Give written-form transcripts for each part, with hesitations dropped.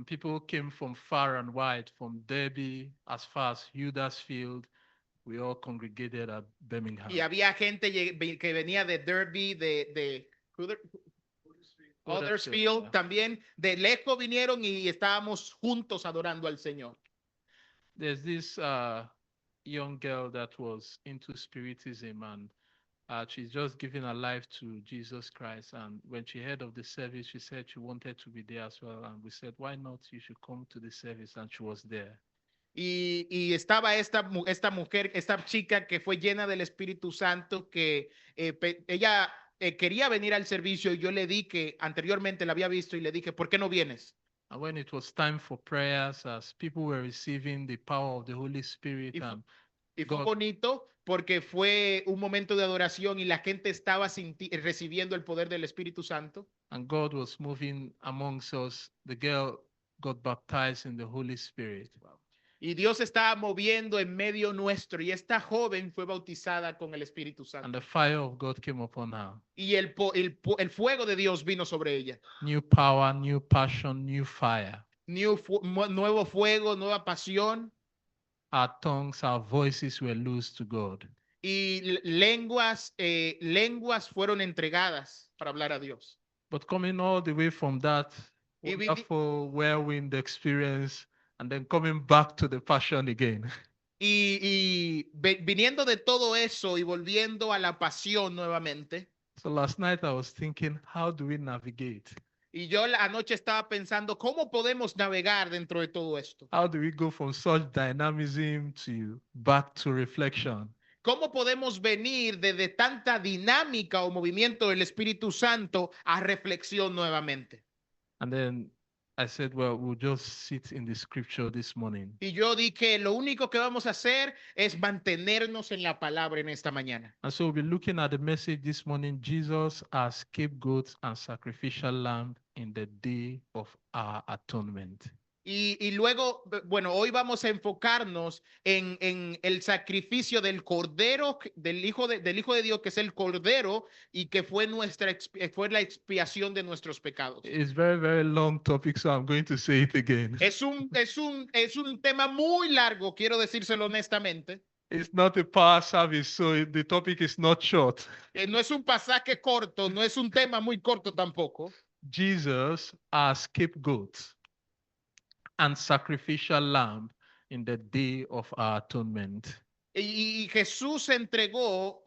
And people came from far and wide, from Derby as far as Huddersfield. We all congregated at Birmingham. Y había gente que venía de Derby, de Huddersfield, yeah. también de lejos vinieron y estábamos juntos adorando al Señor. There's this young girl that was into spiritism, and she's just giving her life to Jesus Christ. And when she heard of the service, she said she wanted to be there as well. And we said, why not? You should come to the service. And she was there. Y estaba esta mujer, esta chica que fue llena del Espíritu Santo, que ella quería venir al servicio, y yo le dije, anteriormente la había visto, y le dije, ¿por qué no vienes? And when it was time for prayers, as people were receiving the power of the Holy Spirit, y fue bonito porque fue un momento de adoración y la gente estaba recibiendo el poder del Espíritu Santo. And God was moving amongst us. The girl got baptized in the Holy Spirit. Y Dios estaba moviendo en medio nuestro, y esta joven fue bautizada con el Espíritu Santo. And the fire of God came upon her. Y el fuego de Dios vino sobre ella. New power, new passion, new fire. Nuevo fuego, nueva pasión. Our tongues, our voices were loosed to God. Y lenguas fueron entregadas para hablar a Dios. But coming all the way from that wonderful whirlwind experience, and then coming back to the passion again. Y viniendo de todo eso y volviendo a la pasión nuevamente. So last night I was thinking, how do we navigate? Y yo anoche estaba pensando, ¿cómo podemos navegar dentro de todo esto? How do we go from such dynamism to back to reflection? ¿Cómo podemos venir desde tanta dinámica o movimiento del Espíritu Santo a reflexión nuevamente? And then I said, well, we'll just sit in the scripture this morning. Y yo dije, lo único que vamos a hacer es mantenernos en la palabra en esta mañana. And so we'll be looking at the message this morning, Jesus as scapegoat and sacrificial lamb in the day of our atonement. Y luego, bueno, hoy vamos a enfocarnos en el sacrificio del Cordero, del Hijo de Dios, que es el Cordero, y que fue la expiación de nuestros pecados. It's very, very long topic, so I'm going to say it again. Es un tema muy largo, quiero decírselo honestamente. It's not a power service, so the topic is not short. No es un pasaje corto, no es un tema muy corto tampoco. Jesus as scapegoat and sacrificial lamb in the day of our atonement. Y Jesús entregó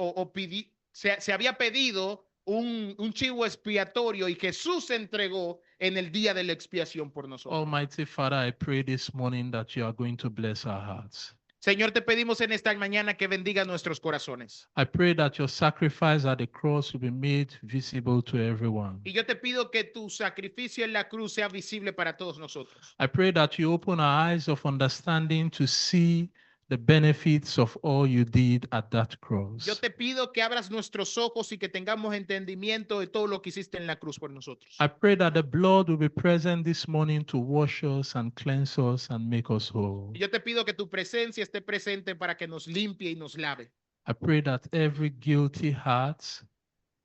se había pedido un chivo expiatorio, y Jesús entregó en el día de la expiación por nosotros. Almighty Father, I pray this morning that you are going to bless our hearts. Señor, te pedimos en esta mañana que bendiga nuestros corazones. I pray that your sacrifice at the cross will be made visible to everyone. Y yo te pido que tu sacrificio en la cruz sea visible para todos nosotros. I pray that you open our eyes of understanding to see the benefits of all you did at that cross. Yo te pido que abras nuestros ojos y que tengamos entendimiento de todo lo que hiciste en la cruz por nosotros. I pray that the blood will be present this morning to wash us and cleanse us and make us whole. Y yo te pido que tu presencia esté presente para que nos limpie y nos lave. I pray that every guilty heart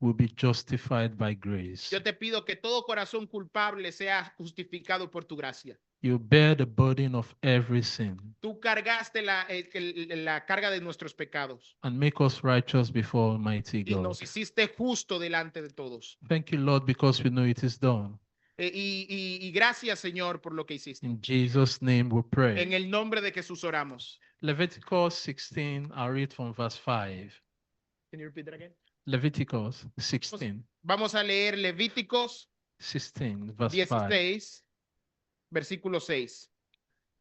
will be justified by grace. Yo te pido que todo corazón culpable sea justificado por tu gracia. You bear the burden of every sin. Tú cargaste la carga de nuestros pecados. And make us righteous before Almighty Y God. nos hiciste justo delante de todos. Thank you, Lord, because we know it is done. Y gracias, Señor, por lo que hiciste. In Jesus' name we pray. En el nombre de Jesús oramos. Leviticus 16, I'll read from verse 5. Can you repeat that again? Leviticus 16. Vamos a leer Levíticos 16, verse 5. 16, versículo 6.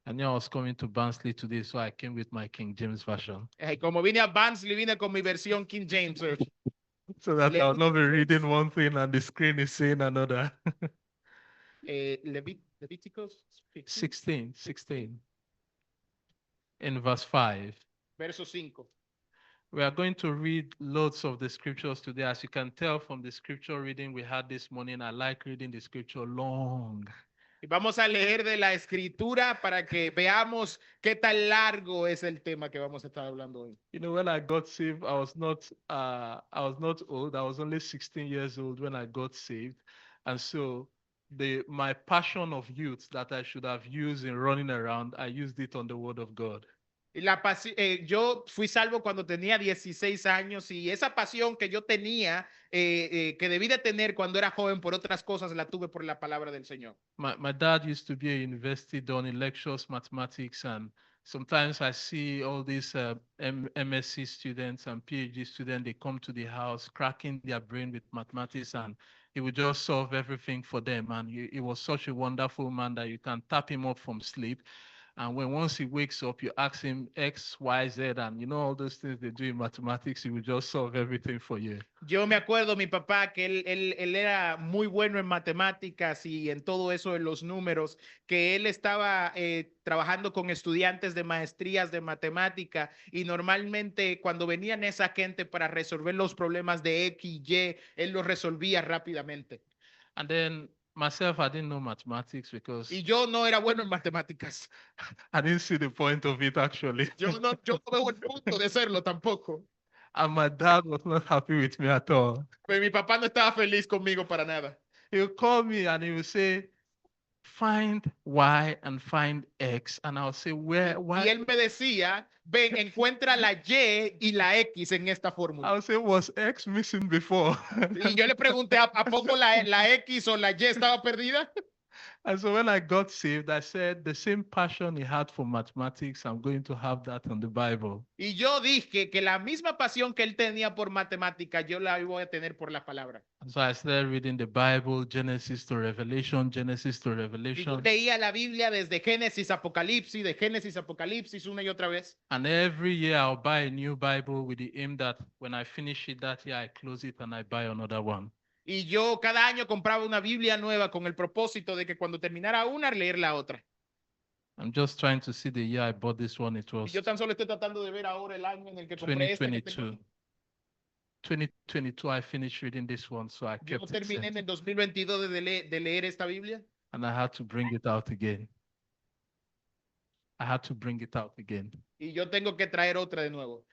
I knew I was coming to Barnsley today, so I came with my King James Version. Como vine a Barnsley, vine con mi versión King James. So that I'll not be reading one thing and the screen is saying another. Levíticos 16. In verse 5. Verso 5. We are going to read loads of the scriptures today. As you can tell from the scripture reading we had this morning, I like reading the scripture long. Y vamos a leer de la escritura para que veamos qué tan largo es el tema que vamos a estar hablando hoy. You know, when I got saved, I was not old. I was only 16 years old when I got saved. And so my passion of youth that I should have used in running around, I used it on the word of God. Yo fui salvo cuando tenía 16 años y esa pasión que yo tenía, que debí de tener cuando era joven por otras cosas, la tuve por la palabra del Señor. My dad used to be a university doing lectures, mathematics, and sometimes I see all these MSc students and PhD students, they come to the house cracking their brain with mathematics, and he would just solve everything for them. And he was such a wonderful man that you can tap him up from sleep. And once he wakes up, you ask him X, Y, Z, and you know all those things they do in mathematics, he will just solve everything for you. Yo me acuerdo, mi papá, que él era muy bueno en matemáticas y en todo eso de los números, que él estaba trabajando con estudiantes de maestrías de matemática y normalmente cuando venían esa gente para resolver los problemas de X y Y, él los resolvía rápidamente. And then myself, I didn't know mathematics because Y yo no era bueno en matemáticas. I didn't see the point of it actually. Yo no veo el punto de hacerlo tampoco. And my dad was not happy with me at all. Pero mi papá no estaba feliz conmigo para nada. He would call me and he would say, find Y and find X. And I'll say, where? Y él me decía, ven, encuentra la Y y la X en esta fórmula. I'll say, was X missing before? Y yo le pregunté, ¿a poco la X o la Y estaba perdida? And so when I got saved, I said, the same passion he had for mathematics, I'm going to have that on the Bible. Y yo dije que la misma pasión que él tenía por matemática, yo la voy a tener por la palabra. And so I started reading the Bible, Genesis to Revelation, Genesis to Y yo Revelation. leía la Biblia desde Génesis a Apocalipsis, de Génesis a Apocalipsis una y otra vez. And every year I'll buy a new Bible with the aim that when I finish it that year, I close it and I buy another one. Y yo cada año compraba una Biblia nueva con el propósito de que cuando terminara una, leer la otra. I'm just trying to see the year I bought this one. It Y was yo tan solo estoy tratando de ver ahora el año en el que compré esta que tengo 2022. aquí. 2022, I finished reading this one, so I Yo kept it. terminé en Sent. el 2022 de leer esta Biblia And I had to bring it out again. I had to bring it out again. y yo tengo que traer otra de nuevo.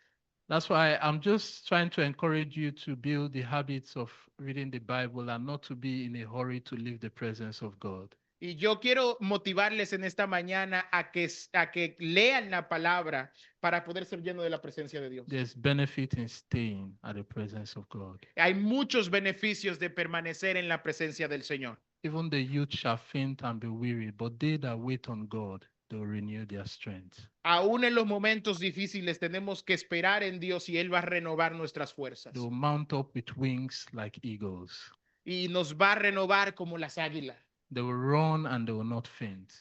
That's why I'm just trying to encourage you to build the habits of reading the Bible and not to be in a hurry to leave the presence of God. Y yo quiero motivarles en esta mañana a que lean la palabra para poder ser lleno de la presencia de Dios. There's benefit in staying at the presence of God. Hay muchos beneficios de permanecer en la presencia del Señor. Even the youth shall faint and be weary, but they that wait on God, they will renew their strength. Aún en los momentos difíciles tenemos que esperar en Dios y Él va a renovar nuestras fuerzas. They will mount up with wings like eagles. Y nos va a renovar como las águilas. They will run and they will not faint.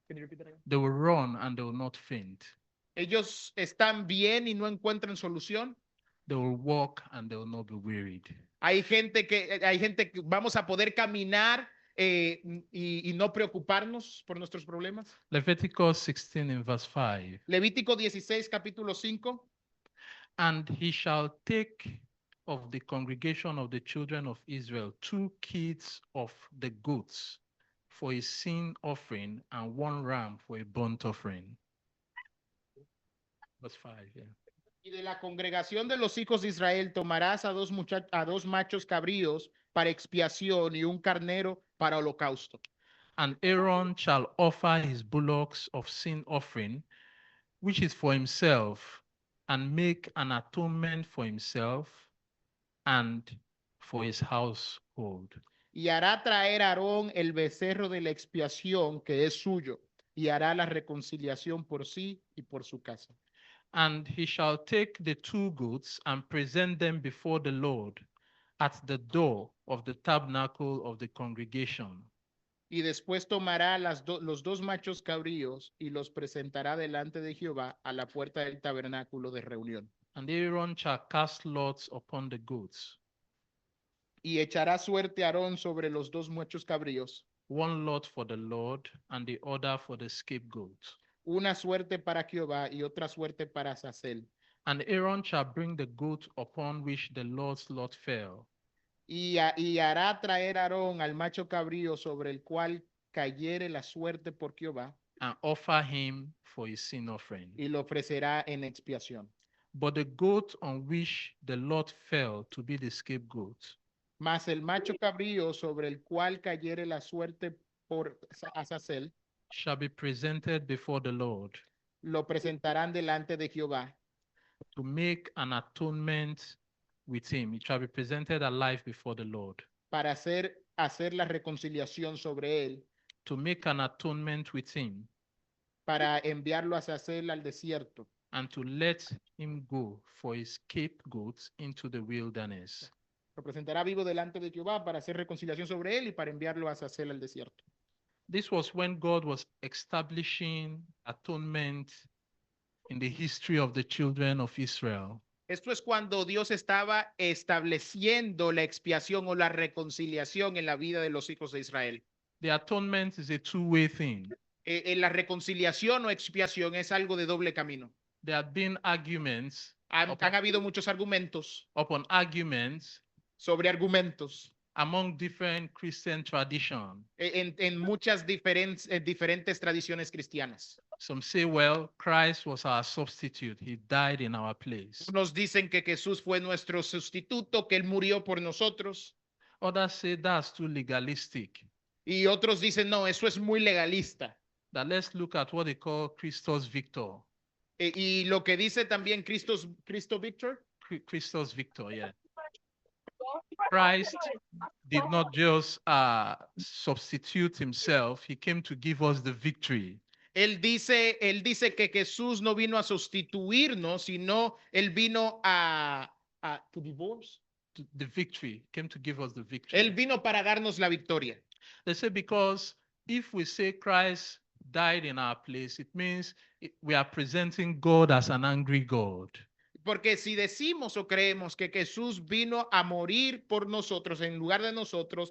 Can you repeat that again? They will run and they will not faint. Ellos están bien y no encuentran solución. They will walk and they will not be wearied. Hay gente que vamos a poder caminar y no preocuparnos por nuestros problemas. Leviticus 16 in verse 5. Levítico 16, capítulo 5. And he shall take of the congregation of the children of Israel 2 kids of the goats for a sin offering and 1 ram for a burnt offering. Verse 5, yeah. Y de la congregación de los hijos de Israel tomarás a dos machos cabríos para expiación y un carnero para holocausto. And Aaron shall offer his bullocks of sin offering, which is for himself, and make an atonement for himself and for his household. Y hará traer a Aarón el becerro de la expiación que es suyo, y hará la reconciliación por sí y por su casa. And he shall take the 2 goats and present them before the Lord at the door of the tabernacle of the congregation. Y después tomará los 2 machos cabríos y los presentará delante de Jehová a la puerta del tabernáculo de reunión. And Aaron shall cast lots upon the goats. Y echará suerte Aarón sobre los 2 machos cabríos, 1 lot for the Lord and the other for the scapegoat. una suerte para Jehová y otra suerte para Azazel. And Aaron shall bring the goat upon which the Lord's lot fell. Y hará traer Aarón al macho cabrío sobre el cual cayere la suerte por Jehová, and offer him for his sin offering. y lo ofrecerá en expiación. But the goat on which the Lord fell to be the scapegoat Mas el macho cabrío sobre el cual cayere la suerte por Azazel, shall be presented before the Lord lo presentarán delante de Jehová to make an atonement with him. It shall be presented alive before the Lord para hacer la reconciliación sobre él, to make an atonement with him para enviarlo a Azazel al desierto and to let him go for his scapegoats into the wilderness. lo presentará vivo delante de Jehová para hacer reconciliación sobre él y para enviarlo a Azazel al desierto. This was when God was establishing atonement in the history of the children of Israel. Esto es cuando Dios estaba estableciendo la expiación o la reconciliación en la vida de los hijos de Israel. The atonement is a two-way thing. La reconciliación o expiación es algo de doble camino. There have been arguments Han habido muchos argumentos upon arguments sobre argumentos among different Christian traditions. en muchas diferentes tradiciones cristianas. Some say, well, Christ was our substitute. He died in our place. Unos dicen que Jesús fue nuestro sustituto, que él murió por nosotros. Others say that's too legalistic. Y otros dicen, no, eso es muy legalista. That let's look at what they call Christus Victor. Y lo que dice también Cristo Victor. Christus Victor, yeah. Christ did not just substitute himself. He came to give us the victory. Él dice que Jesús no vino a sustituirnos, sino él vino to divorce. The victory, came to give us the victory. Él vino para darnos la victoria. They say because if we say Christ died in our place, it means we are presenting God as an angry God. Porque si decimos o creemos que Jesús vino a morir por nosotros en lugar de nosotros,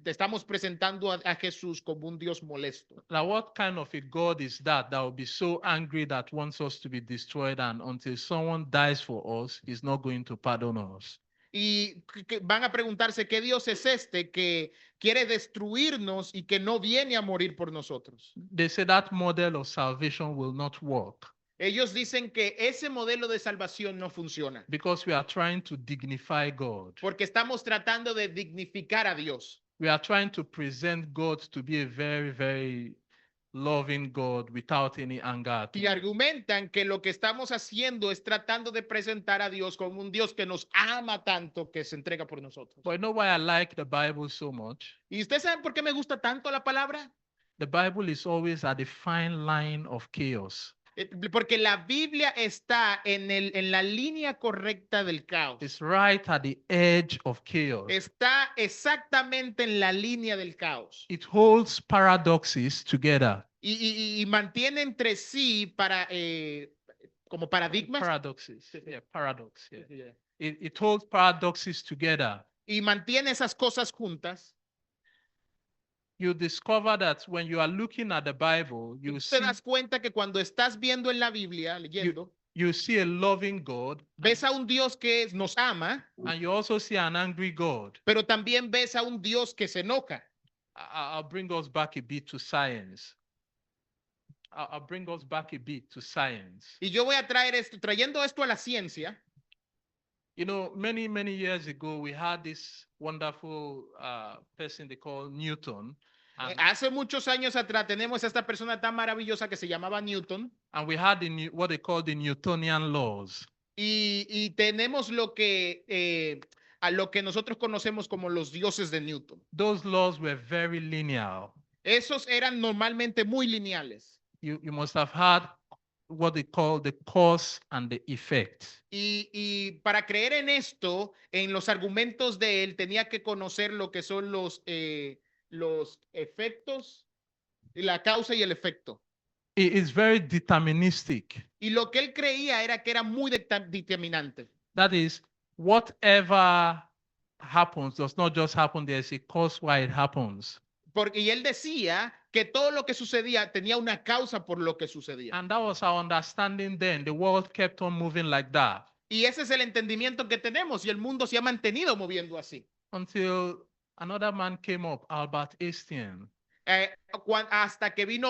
estamos presentando a Jesús como un Dios molesto. Now, what kind of a God is that will be so angry that wants us to be destroyed, and until someone dies for us, he's not going to pardon us? Y van a preguntarse qué Dios es este que quiere destruirnos y que no viene a morir por nosotros. They say that model of salvation will not work. Ellos dicen que ese modelo de salvación no funciona. Because we are trying to dignify God. Porque estamos tratando de dignificar a Dios. We are trying to present God to be a very, very loving God without any anger. Y argumentan que lo que estamos haciendo es tratando de presentar a Dios como un Dios que nos ama tanto que se entrega por nosotros. But you know why I like the Bible so much? ¿Y ustedes saben por qué me gusta tanto la palabra? The Bible is always at the fine line of chaos. Porque la Biblia está en la línea correcta del caos. It's right at the edge of chaos. Está exactamente en la línea del caos. It holds paradoxes together. Y mantiene entre sí como paradigmas. Paradoxes. Yeah, paradox. Yeah. It holds paradoxes together. Y mantiene esas cosas juntas. You discover that when you are looking at the Bible, te das cuenta que cuando estás viendo en la Biblia, leyendo, you see a loving God. Ves a un Dios que nos ama. And you also see an angry God. Pero también ves a un Dios que se enoja. I'll bring us back a bit to science. I'll bring us back a bit to science. Y yo voy a trayendo esto a la ciencia. You know, many, many years ago, we had this wonderful person they call Newton. Hace muchos años atrás tenemos a esta persona tan maravillosa que se llamaba Newton. And we had what they call the Newtonian laws. Y tenemos a lo que nosotros conocemos como los dioses de Newton. Those laws were very linear. Esos eran normalmente muy lineales. You must have had what they call the cause and the effect. Y para creer en esto, en los argumentos de él, tenía que conocer lo que son los efectos, la causa y el efecto. It is very deterministic. Y lo que él creía era que era muy determinante. That is, whatever happens does not just happen. There's a cause why it happens. Y él decía que todo lo que sucedía tenía una causa por lo que sucedía. And that was our understanding then. The world kept on moving like that. Y ese es el entendimiento que tenemos y el mundo se ha mantenido moviendo así. Until another man came up, Albert Einstein. Hasta que vino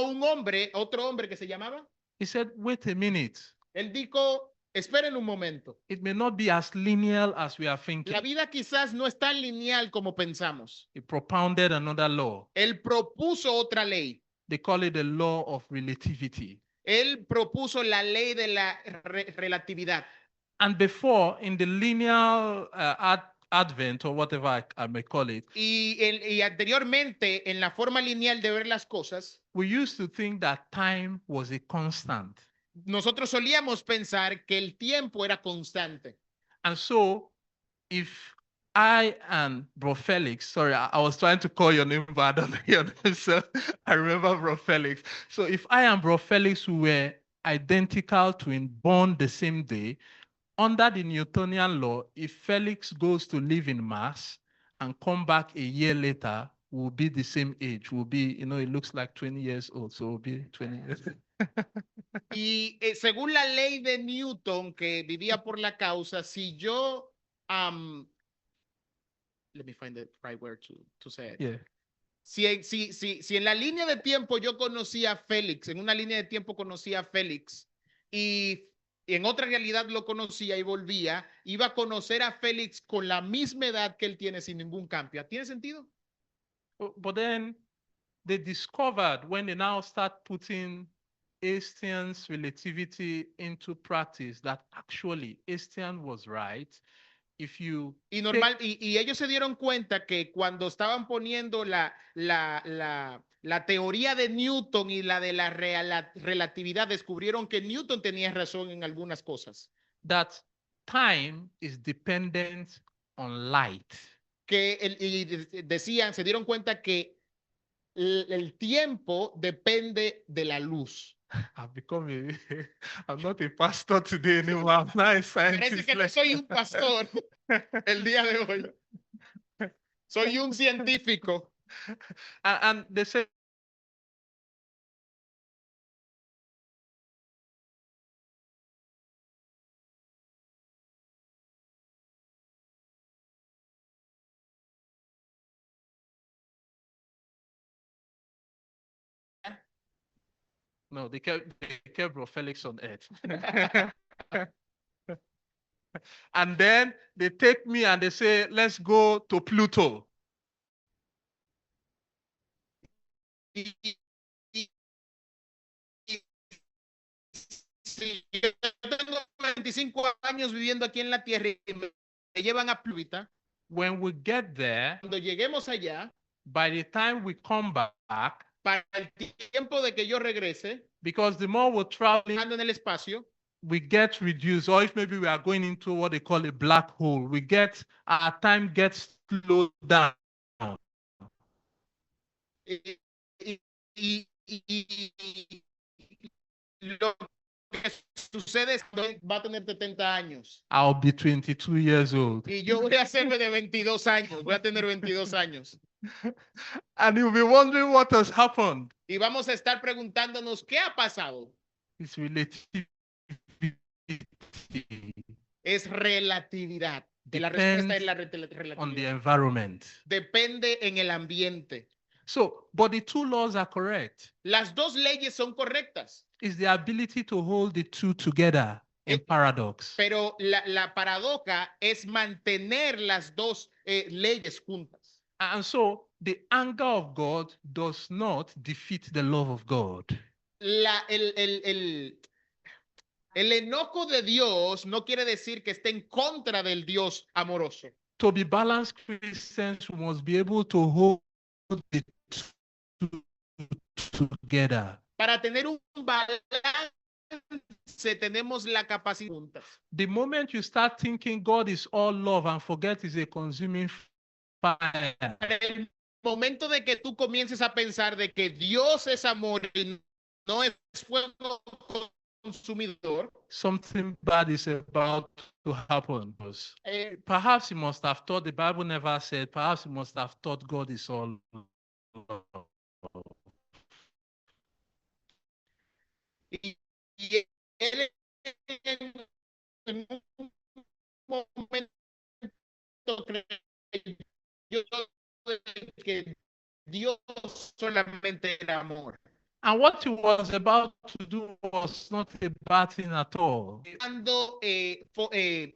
otro hombre que se llamaba. He said, wait a minute. Él dijo, Esperen un momento. It may not be as linear as we are La thinking. vida quizás no es tan lineal como pensamos. He propounded another law. Él propuso otra ley. They call it the law of relativity. Él propuso la ley de la relatividad. And before, in the linear advent, or whatever I may call it, Y anteriormente, en la forma lineal de ver las cosas, we used to think that time was a constant. nosotros solíamos pensar que el tiempo era constante. And so, if I and Bro Felix, sorry, I was trying to call your name, but I don't know your name, so I remember Bro Felix. So if I and Bro Felix were identical twin, born the same day, under the Newtonian law, if Felix goes to live in Mars and come back a year later, we'll be the same age. We'll be, you know, it looks like 20 years old, so we'll be 20 years old. Y según la ley de Newton, que vivía por la causa, si yo, let me find the right word to say it. Yeah. Si en la línea de tiempo yo conocía a Félix, en una línea de tiempo conocía a Félix y en otra realidad lo conocía y volvía, iba a conocer a Félix con la misma edad que él tiene sin ningún cambio. ¿Tiene sentido? But then they discovered when they now start putting Einstein's relativity into practice that actually Einstein was right. If you y ellos se dieron cuenta que cuando estaban poniendo la teoría de Newton y la de la relatividad, descubrieron que Newton tenía razón en algunas cosas. That time is dependent on light. Se dieron cuenta que el tiempo depende de la luz. I'm not a pastor today anymore. I'm not a scientist. Parece que no soy un pastor el día de hoy. Soy un científico. And they say no, they kept Bro Felix on earth. And then they take me and they say, let's go to Pluto. Sí, yo tengo 25 años viviendo aquí en la Tierra y me llevan a Plutón. When we get there, cuando lleguemos allá, by the time we come back, para el tiempo de que yo regrese, because the more we're traveling en el espacio, we get reduced, or if maybe we are going into what they call a black hole, our time gets slowed down. Lo que sucede es que va a tener 70 años. I'll be 22 years old. Y yo voy a hacerme de 22 años. Voy a tener 22 años. And you'll be wondering what has happened. Y vamos a estar preguntándonos qué ha pasado. It's relativity. Es relatividad. La respuesta es la relatividad. On the environment. Depende en el ambiente. So, but the two laws are correct. Las dos leyes son correctas. It's the ability to hold the two together in paradox. Pero la paradoja es mantener las dos leyes juntas. And so, the anger of God does not defeat the love of God. El enojo de Dios no quiere decir que esté en contra del Dios amoroso. To be balanced Christians, we must be able to hold the two together. Para tener un balance, tenemos la capacidad juntas. The moment you start thinking God is all love and forget is a consuming fire. El momento de que tú comiences a pensar de que Dios es amor y no es fuego consumidor, something bad is about to happen. Perhaps you must have thought the Bible never said, perhaps you must have thought God is all love. Y él en un momento creyó que Dios solamente era amor. And what he was about to do was not a bad thing at all. Dando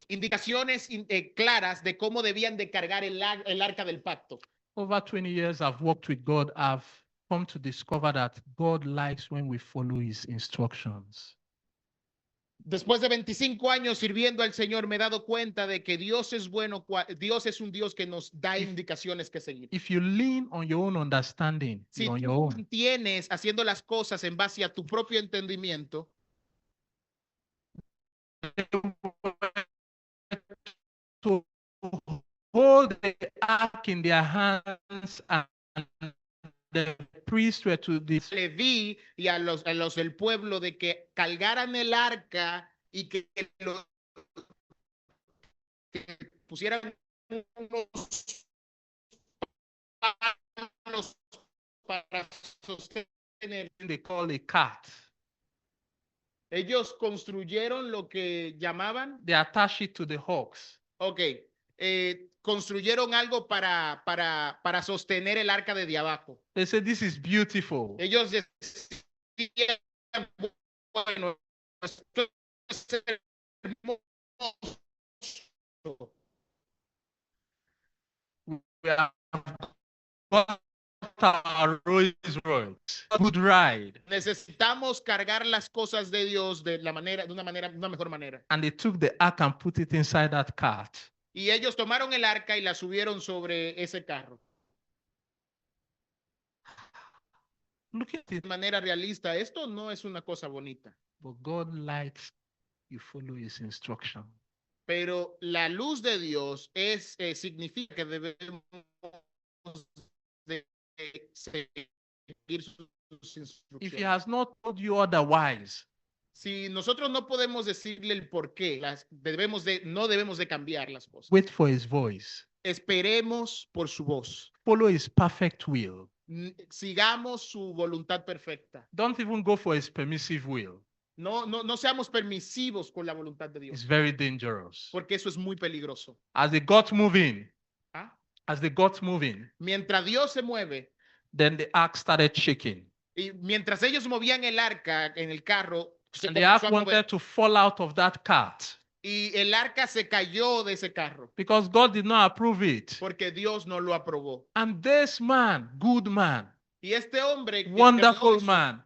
indicaciones claras de cómo debían de cargar el arca del pacto. Over 20 years I've worked with God, I've come to discover that God likes when we follow his instructions. Después de 25 años sirviendo al Señor, me he dado cuenta de que Dios es bueno, Dios es un Dios que nos da indicaciones que seguir. If you lean on your own understanding, Si you're on your tú own. tienes haciendo las cosas en base a tu propio entendimiento, To hold the ark in their hands and the priests were to this. Leví y a los del pueblo de que cargaran el arca y que lo que pusieran unos palos para sostener. They call a cart. Ellos construyeron lo que llamaban, They attach it to the hooks. construyeron algo para sostener el arca desde abajo. They said, this is beautiful. Ellos decían, bueno, esto es hermoso. We have got our Rolls Royce. Good ride. Necesitamos cargar las cosas de Dios de una mejor manera. And they took the ark and put it inside that cart. Y ellos tomaron el arca y la subieron sobre ese carro. Look at it. De manera realista, esto no es una cosa bonita. But God likes you follow his instruction. Pero la luz de Dios significa que debemos de seguir sus If he instrucciones. has not told you otherwise, Si nosotros no podemos decirle el por qué, no debemos de cambiar las cosas. wait for his voice. Esperemos por su voz. Follow his perfect will. Sigamos su voluntad perfecta. Don't even go for his permissive will. No seamos permisivos con la voluntad de It's Dios, very dangerous. porque eso es muy peligroso. As they got moving, ¿Ah? Mientras Dios se mueve then the ark started shaking. y mientras ellos movían el arca en el carro, se And the ark comenzó a mover, wanted to fall out of that cart y el arca se cayó de ese carro because God did not approve it. porque Dios no lo aprobó. And this man, good man, Y este hombre, que wonderful es man,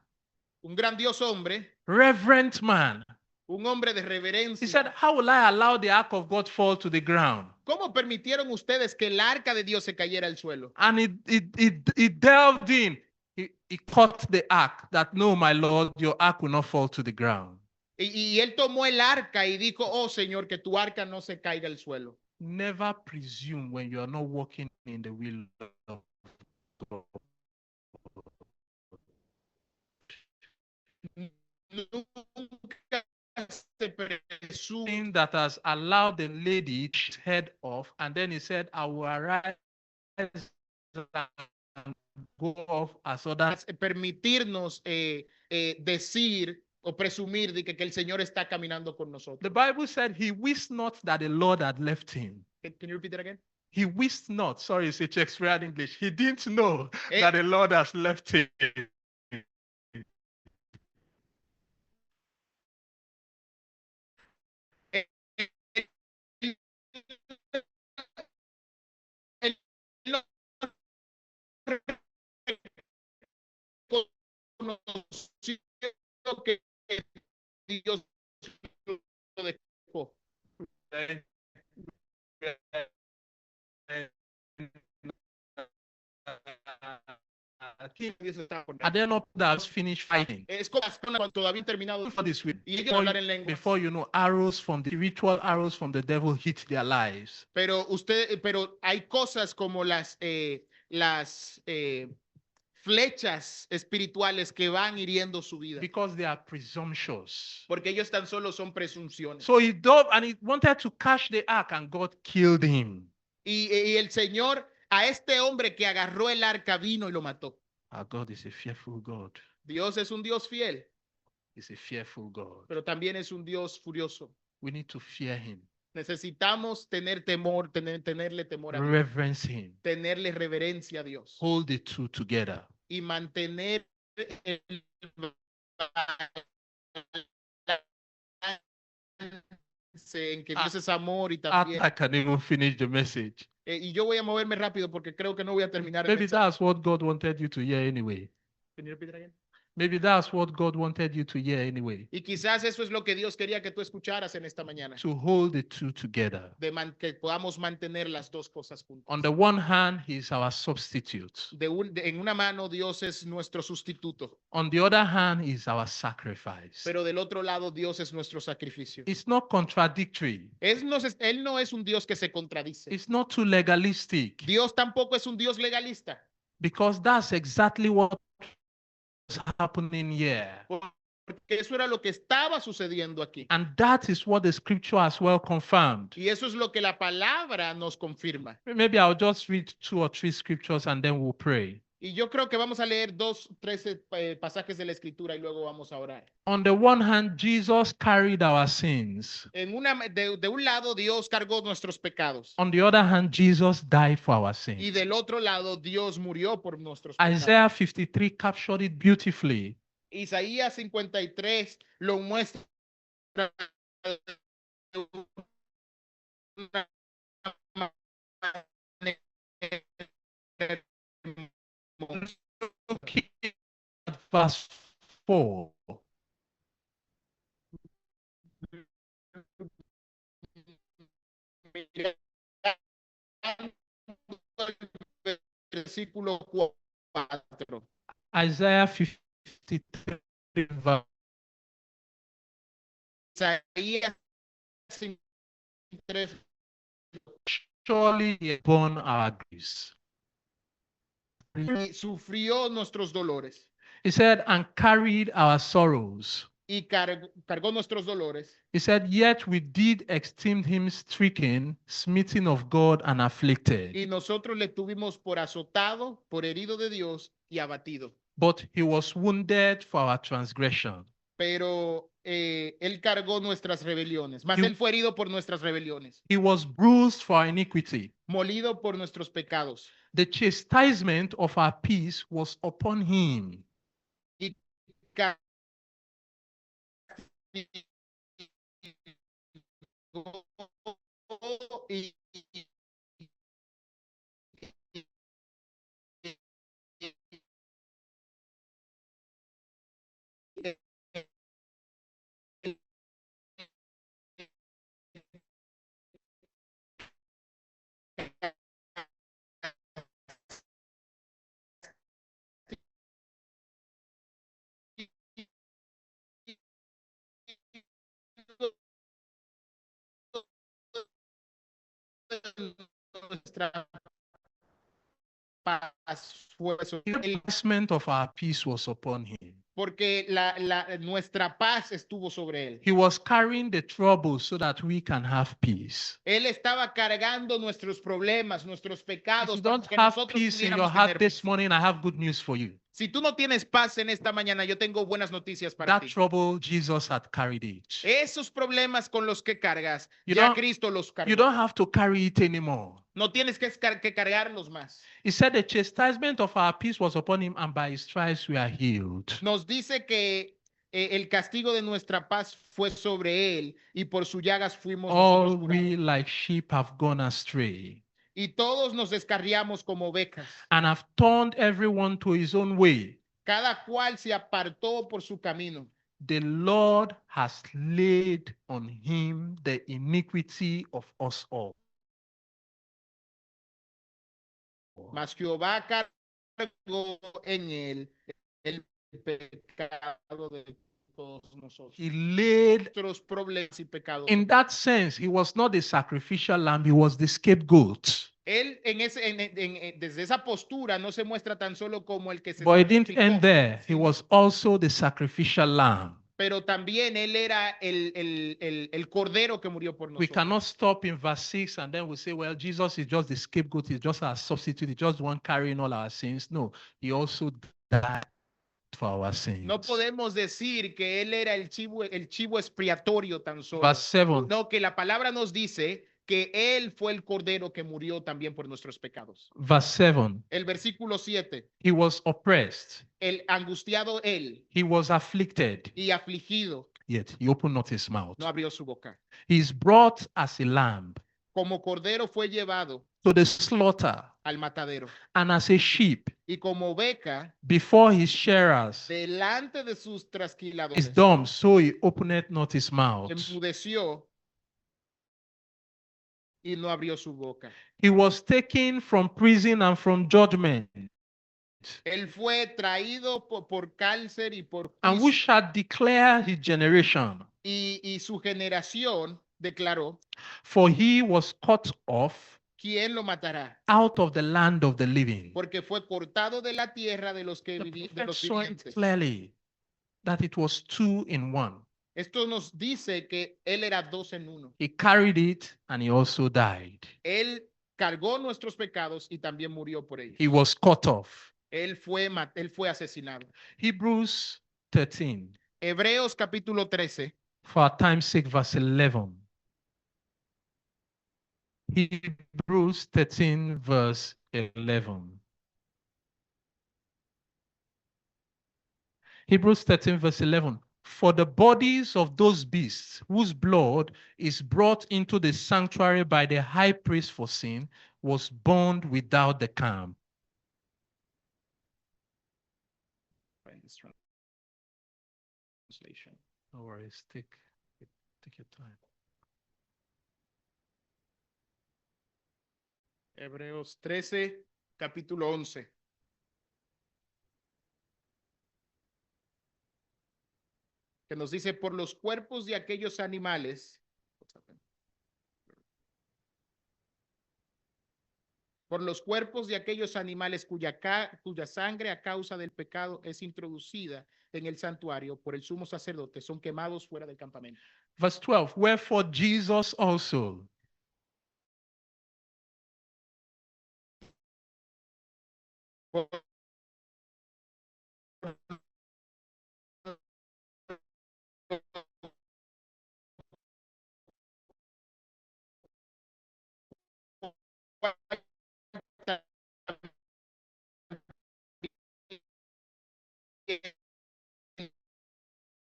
un grandioso hombre, reverent man, un hombre de he reverencia. said, how will I allow the ark of God fall to the ground? ¿Cómo permitieron ustedes que el arca de Dios se cayera al suelo? And he delved in. He caught the ark that, no, my Lord, your ark will not fall to the ground. Y él tomó el arca y dijo, oh Señor, que tu arca no se caiga al suelo. Never presume when you are not walking in the will of God. Nunca se presume. Thing that has allowed the lady head off, and then he said, I will arise and go off as others. Permitirnos decir o presumir de que el Señor está caminando con nosotros. The Bible said he wist not that the Lord had left him. Can you repeat that again? He wist not, sorry, it's a Shakespearean English. He didn't know Eh. that the Lord has left him. Él no reconoció que Dios lo dejó. Dios estaba con él. And then up that finished fighting. Es como cuando todavía han terminado For this week, y ellos hablar en lenguas. before you know, arrows from the spiritual arrows from the devil hit their lives. Pero hay cosas como las flechas espirituales que van hiriendo su vida. Because they are presumptuous. Porque ellos tan solo son presunciones. So he dove and he wanted to catch the ark, and God killed him. Y el Señor a este hombre que agarró el arca vino y lo mató. Our God is a fearful God. Dios es un Dios fiel, He's a fearful God. pero también es un Dios furioso. We need to fear him, Necesitamos tener temor, tenerle temor a Dios, reverence him, tenerle reverencia a Dios hold the two together. y mantener el balance en que Dios es amor y también. I can even finish the message. Y yo voy a moverme rápido porque creo que no voy a terminar el Maybe mensaje. that's what God wanted you to hear anyway. Can you repeat that again? Maybe that's what God wanted you to hear anyway. Y quizás eso es lo que Dios quería que tú escucharas en esta mañana, To hold the two together. que podamos mantener las dos cosas juntas. On the one hand, He's our substitute. En una mano Dios es nuestro sustituto, On the other hand, He's our sacrifice. pero del otro lado Dios es nuestro sacrificio. It's not contradictory. Él no es un Dios que se contradice. It's not too legalistic. Dios tampoco es un Dios legalista, Because that's exactly what is happening here. porque eso era lo que estaba sucediendo aquí. And that is what the scripture as well confirmed. Y eso es lo que la palabra nos confirma. Maybe I'll just read 2 or 3 scriptures and then we'll pray. Y yo creo que vamos a leer 13 pasajes de la escritura y luego vamos a orar. On the one hand, Jesus carried our sins. De un lado, Dios cargó nuestros pecados. On the other hand, Jesus died for our Y sins. del otro lado, Dios murió por nuestros pecados. Isaiah 53 captured it beautifully. Isaías 53 lo muestra de una manera hermosa. Looking at verse 4. Versículo 4. Isaiah 53 verse Isaías 53. surely he borne our griefs. Y sufrió nuestros dolores He said, and carried our sorrows. y cargó nuestros dolores. He said, yet we did esteem him stricken, smitten of God, and afflicted. Y nosotros le tuvimos por azotado, por herido de Dios y abatido. But he was wounded for our transgression. Pero él cargó nuestras rebeliones. Mas él fue herido por nuestras rebeliones. He was bruised for our iniquity. Molido por nuestros pecados. The chastisement of our peace was upon him. Y nuestra paz fue sobre The él, chastisement of our peace was upon him. porque nuestra paz estuvo sobre él. He was carrying the trouble so that we can have peace. Él estaba cargando nuestros problemas, nuestros If pecados. you don't para que have nosotros peace in pudiéramos your heart tener this paz. morning, I have good news for you. Si tú no tienes paz en esta mañana, yo tengo buenas noticias para That ti. trouble, Jesus had carried it. Esos problemas con los que cargas, You ya don't- Cristo los You cargó. don't have to carry it anymore. No tienes que cargarlos más. He said the chastisement of our peace was upon him, and by his stripes we are healed. Nos dice que el castigo de nuestra paz fue sobre él y por sus llagas fuimos All nosotros curados. we like sheep have gone astray, Y todos nos descarriamos como ovejas. and have turned everyone to his own way. Cada cual se apartó por su camino. The Lord has laid on him the iniquity of us all. Mas Jehová cargó en él el pecado de todos nosotros. He laid, Nuestros problemas y pecados. in that sense, he was not the sacrificial lamb, he was the scapegoat. Él desde esa postura no se muestra tan solo como el que se But it didn't sacrificó, end there. He sino- was also the sacrificial lamb. pero también él era el cordero que murió por We nosotros. cannot stop in verse 6 and then we say, well, Jesus is just the scapegoat, he's just our substitute, he's just the one carrying all our sins. No, he also died for our sins. No podemos decir que él era el chivo expiatorio tan solo. Verse 7. No, que la palabra nos dice que él fue el cordero que murió también por nuestros pecados. Verse 7. El versículo 7, He was oppressed, el angustiado él he was afflicted, y afligido, yet he opened not his mouth. no abrió su boca. He is brought as a lamb Como cordero fue llevado to the slaughter, al matadero, and as a sheep y como oveja before his shearers delante de sus is trasquiladores, dumb, so he opened not his mouth. enmudeció y no abrió su boca. He was taken from prison and from judgment. Él fue traído por cárcel y por And who juicio, shall declare his generation? y su generación declaró, For he was cut off ¿quién lo matará? out of the land of the living. Porque fue cortado de la tierra de los The de prophet los saw it vivientes. clearly that it was 2 in 1. Esto nos dice que él era 2 en 1. He carried it and he also died. Él cargó nuestros pecados y también murió por ellos. He was cut off. Él fue asesinado. Hebrews 13, Hebreos capítulo 13, for our time's sake, verse 11. Hebrews 13, verse 11. Hebrews 13, verse 11. For the bodies of those beasts whose blood is brought into the sanctuary by the high priest for sin was burned without the camp. translation. No worries, take your time. Hebreos 13, capítulo 11. Que nos dice, por los cuerpos de aquellos animales, por los cuerpos de aquellos animales cuya sangre a causa del pecado es introducida en el santuario por el sumo sacerdote, son quemados fuera del campamento. Verse 12. Wherefore Jesus also,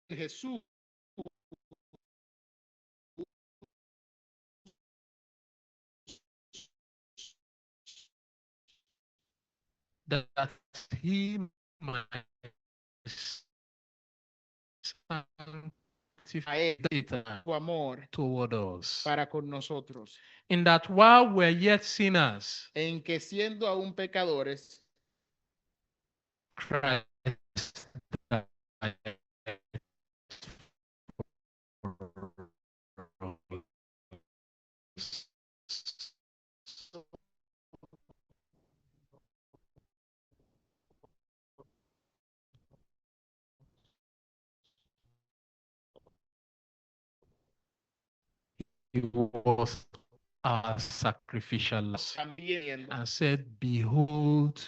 Jesús that he might a él sanctify su amor toward us. para con nosotros, In that while we're yet sinners, en que siendo aún pecadores, Christ died for us. He was our sacrificial lamb también and said, behold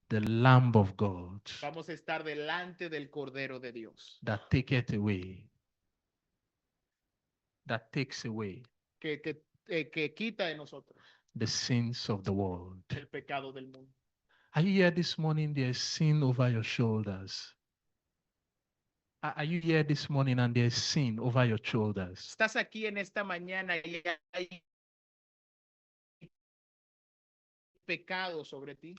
the Lamb of God vamos a estar delante del Cordero de Dios, that taketh away, that takes away que quita de nosotros the sins of the world. el pecado del mundo. Are you here this morning? There's sin over your shoulders. Are you here this morning and there's sin over your shoulders? Estás aquí en esta mañana y hay pecado sobre ti,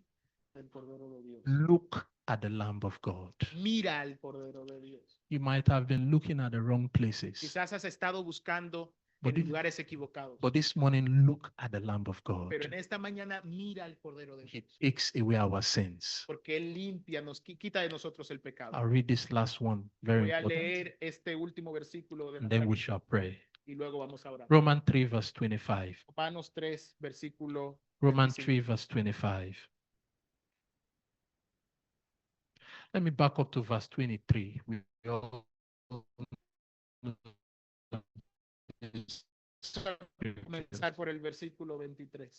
el Cordero de Dios. Look at the Lamb of God. Mira al Cordero de Dios. You might have been looking at the wrong places, Quizás has estado buscando But en it- lugares equivocados, but this morning, look at the Lamb of God. pero en esta mañana mira al Cordero de He Dios, takes away our sins. porque Él limpia, nos quita de nosotros el pecado. I'll read this last one, very Voy a important, leer este último versículo de and then nuestra we Biblia shall pray. y luego vamos a orar. Romans 3, verse 25. Romanos 3, versículo Romans 25. 3, verse 25. Let me back up to verse 23. We all know this. Comenzar por el versículo 23.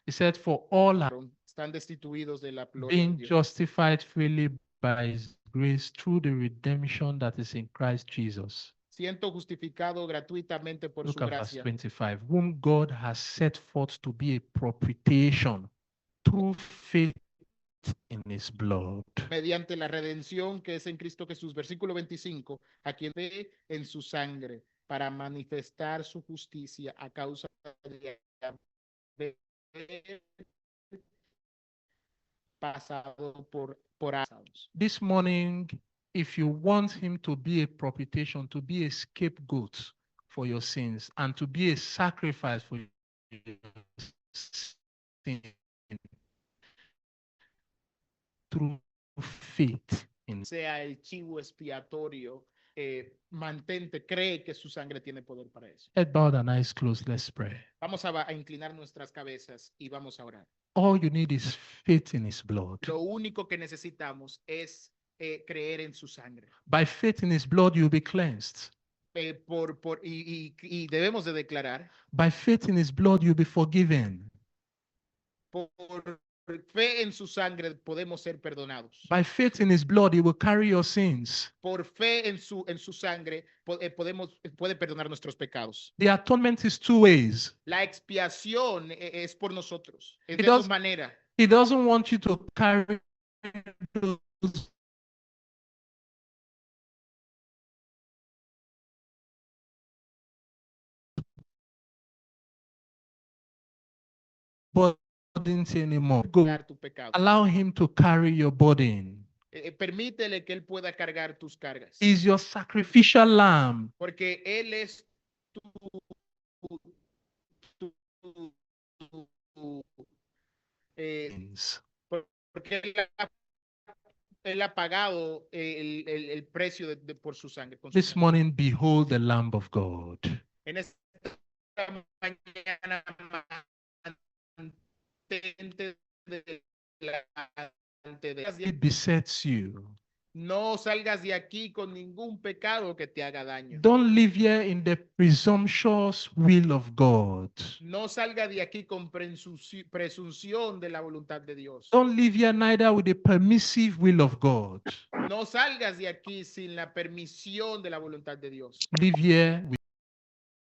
He said, for all are Están destituidos de la gloria de being Dios, justified freely by his grace through the redemption that is in Christ Jesus. siento justificado gratuitamente por Look su at verse gracia. 25. Whom God has set forth to be a propitiation through faith in his blood. Mediante la redención que es en Cristo Jesús. Versículo 25. A quien ve en su sangre para manifestar su justicia a causa de haber pasado por asados. This morning, if you want him to be a propitiation, to be a scapegoat for your sins, and to be a sacrifice for your sin through faith in Sea el chivo expiatorio, mantente, cree que su sangre tiene poder para eso. head bowed and eyes closed. Let's pray. Vamos a inclinar nuestras cabezas y vamos a orar. All you need is faith in his blood. Lo único que necesitamos es creer en su sangre. By faith in his blood, you'll be cleansed. Y debemos de declarar, By faith in his blood, you'll be forgiven. por fe en su sangre podemos ser perdonados. By faith in his blood, he will carry your sins. Por fe en su sangre puede perdonar nuestros pecados. The atonement is two ways. La expiación es por nosotros. Es It de does- su manera. He doesn't want you to carry those burdens anymore. Go. Cargar tu pecado. Allow him to carry your burden. Permítele que él pueda cargar tus cargas. He's your sacrificial lamb. Porque él es porque él ha pagado el precio por su sangre. Con su This sangre. morning, behold the Lamb of God. En esta mañana, mantente delante de It besets you. no salgas de aquí con ningún pecado que te haga daño. Don't live here in the presumptuous will of God. No salga de aquí con presunción de la voluntad de Dios. Don't live here neither with the permissive will of God. No salgas de aquí sin la permisión de la voluntad de Dios. Live here with